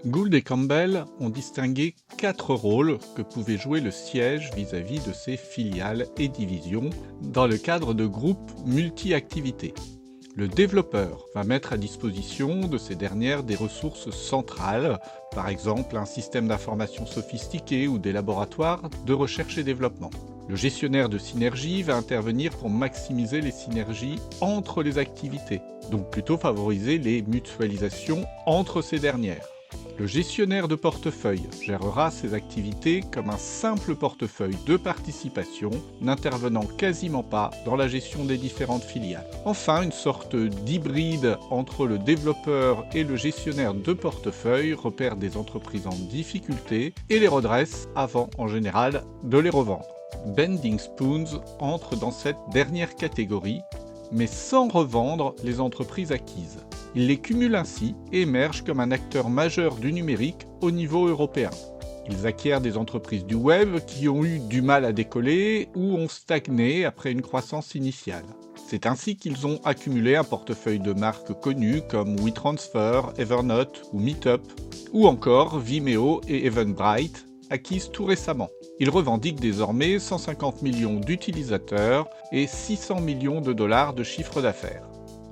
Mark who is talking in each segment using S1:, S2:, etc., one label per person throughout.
S1: Gould et Campbell ont distingué 4 rôles que pouvait jouer le siège vis-à-vis de ses filiales et divisions dans le cadre de groupes multi-activités. Le développeur va mettre à disposition de ces dernières des ressources centrales, par exemple un système d'information sophistiqué ou des laboratoires de recherche et développement. Le gestionnaire de synergie va intervenir pour maximiser les synergies entre les activités, donc plutôt favoriser les mutualisations entre ces dernières. Le gestionnaire de portefeuille gérera ces activités comme un simple portefeuille de participation, n'intervenant quasiment pas dans la gestion des différentes filiales. Enfin, une sorte d'hybride entre le développeur et le gestionnaire de portefeuille repère des entreprises en difficulté et les redresse avant, en général, de les revendre. Bending Spoons entre dans cette dernière catégorie, mais sans revendre les entreprises acquises. Il les cumule ainsi et émerge comme un acteur majeur du numérique au niveau européen. Ils acquièrent des entreprises du web qui ont eu du mal à décoller ou ont stagné après une croissance initiale. C'est ainsi qu'ils ont accumulé un portefeuille de marques connues comme WeTransfer, Evernote ou Meetup, ou encore Vimeo et Eventbrite, acquises tout récemment. Ils revendiquent désormais 150 millions d'utilisateurs et 600 millions de dollars de chiffre d'affaires.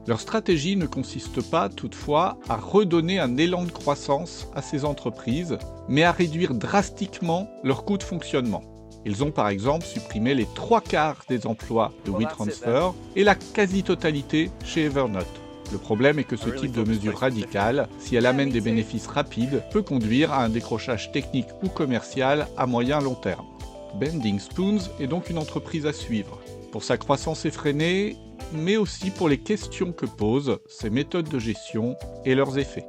S1: Leur stratégie ne consiste pas, toutefois, à redonner un élan de croissance à ces entreprises, mais à réduire drastiquement leurs coûts de fonctionnement. Ils ont par exemple supprimé les 3/4 des emplois de WeTransfer et la quasi-totalité chez Evernote. Le problème est que ce type de mesure radicale, si elle amène des bénéfices rapides, peut conduire à un décrochage technique ou commercial à moyen long terme. Bending Spoons est donc une entreprise à suivre, pour sa croissance effrénée, mais aussi pour les questions que posent ces méthodes de gestion et leurs effets.